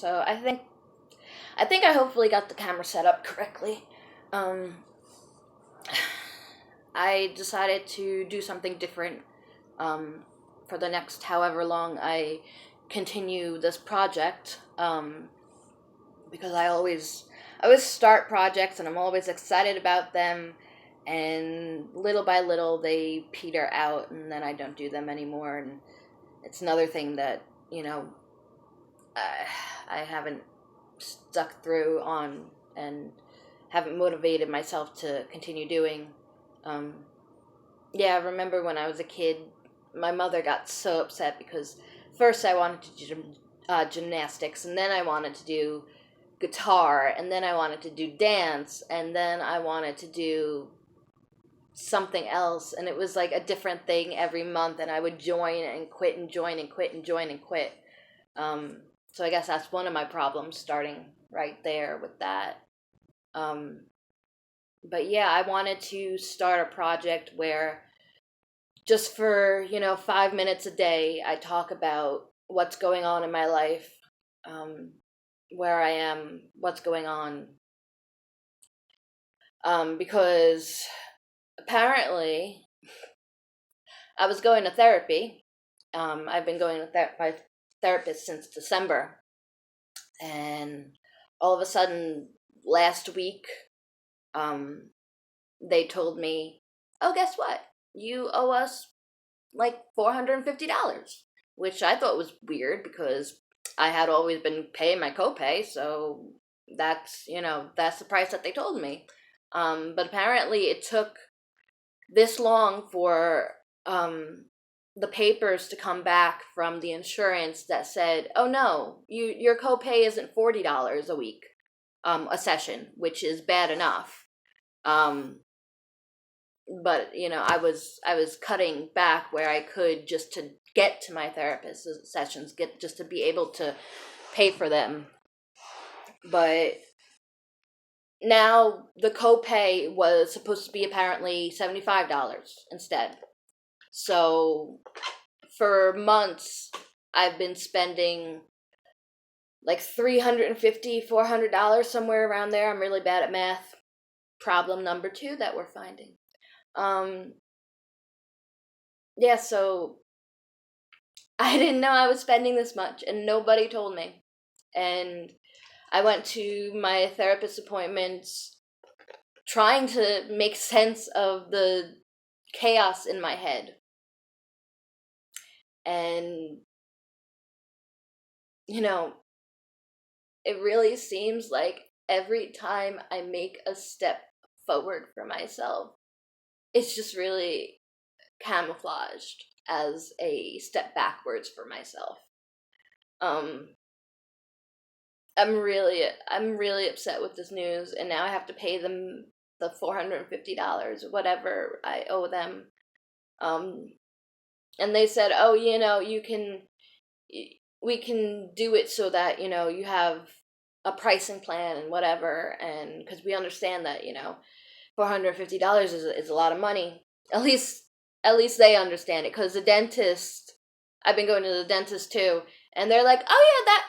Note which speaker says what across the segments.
Speaker 1: So I think I hopefully got the camera set up correctly. Um, I decided to do something different for the next however long I continue this project, because I always start projects and I'm always excited about them, and little by little they peter out and then I don't do them anymore, and it's another thing that you know I, I haven't stuck through on and haven't motivated myself to continue doing. Um, yeah, I remember when I was a kid, my mother got so upset because first I wanted to do gymnastics, and then I wanted to do guitar, and then I wanted to do dance, and then I wanted to do something else, and it was like a different thing every month, and I would join and quit and join and quit and join and quit. So I guess that's one of my problems starting right there with that. Um, but yeah, I wanted to start a project where just for, 5 minutes a day, I talk about what's going on in my life, um, where I am, what's going on. Because apparently I was going to therapy. I've been going to my therapist since December. And all of a sudden, last week, um, they told me, oh, guess what? You owe us like $450, which I thought was weird because I had always been paying my copay, so that's the price that they told me. But apparently it took this long for the papers to come back from the insurance that said, "Oh no, your copay isn't $40 a week, a session, which is bad enough." Um, but I was cutting back where I could just to get to my therapist sessions, get just to be able to pay for them. But now the copay was supposed to be apparently $75 instead. So for months I've been spending like $350, $400, somewhere around there. I'm really bad at math. Problem number two that we're finding. Um yeah, so I didn't know I was spending this much, and nobody told me. And I went to my therapist appointments trying to make sense of the chaos in my head. And, you know, it really seems like every time I make a step forward for myself, it's just really camouflaged as a step backwards for myself. Um, I'm really upset with this news, and now I have to pay them the $450, whatever I owe them. Um, and they said, "Oh, we can do it so that you have a pricing plan and whatever, and because we understand that $450 is a lot of money. At least they understand it, because the dentist, I've been going to the dentist too, and they're like, "Oh yeah,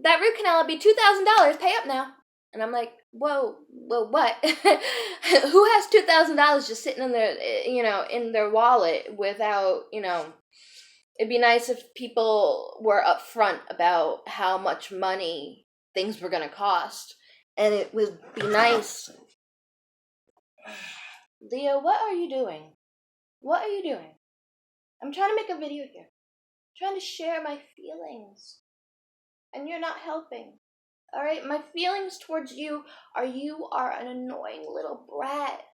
Speaker 1: that root canal will be $2,000. Pay up now." And I'm like, "Whoa, what? Who has $2,000 just sitting in their in their wallet without It'd be nice if people were upfront about how much money things were gonna cost, and it would be nice." Leo, what are you doing? What are you doing? I'm trying to make a video here. I'm trying to share my feelings. And you're not helping. Alright? My feelings towards you are an annoying little brat.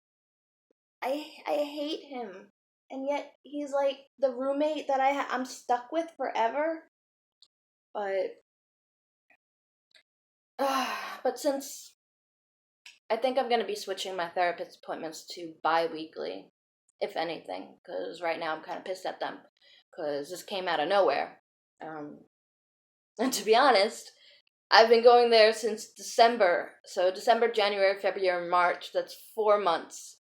Speaker 1: I hate him. And yet he's like the roommate that I'm stuck with forever. But but since I think I'm gonna be switching my therapist appointments to bi-weekly, if anything, because right now I'm kind of pissed at them, because this came out of nowhere. Um, and to be honest, I've been going there since December. So December, January, February, March. That's 4 months,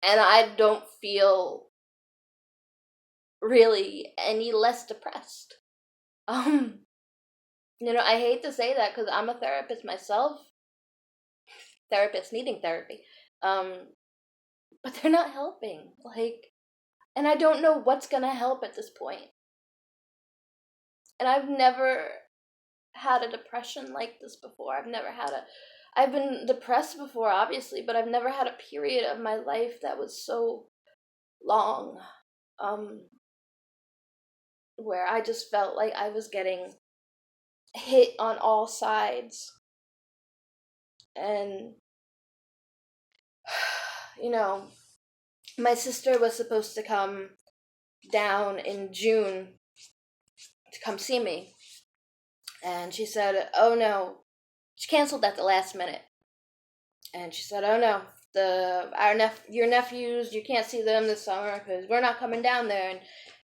Speaker 1: and I don't feel really any less depressed. Um, I hate to say that because I'm a therapist myself, therapist needing therapy. Um, but they're not helping. And I don't know what's gonna help at this point. And I've never had a depression like this before. I've been depressed before, obviously, but I've never had a period of my life that was so long, um, where I just felt like I was getting hit on all sides. And, you know, my sister was supposed to come down in June to come see me. And she said, oh no, she canceled at the last minute. And she said, oh no, your nephews, you can't see them this summer because we're not coming down there. And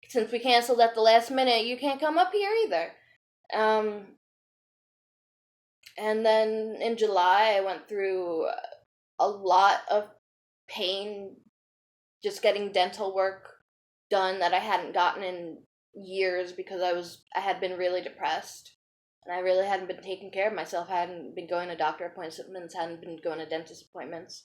Speaker 1: since we canceled at the last minute, you can't come up here either. Um, and then in July, I went through a lot of pain just getting dental work done that I hadn't gotten in years because I had been really depressed and I really hadn't been taking care of myself. I hadn't been going to doctor appointments, hadn't been going to dentist appointments.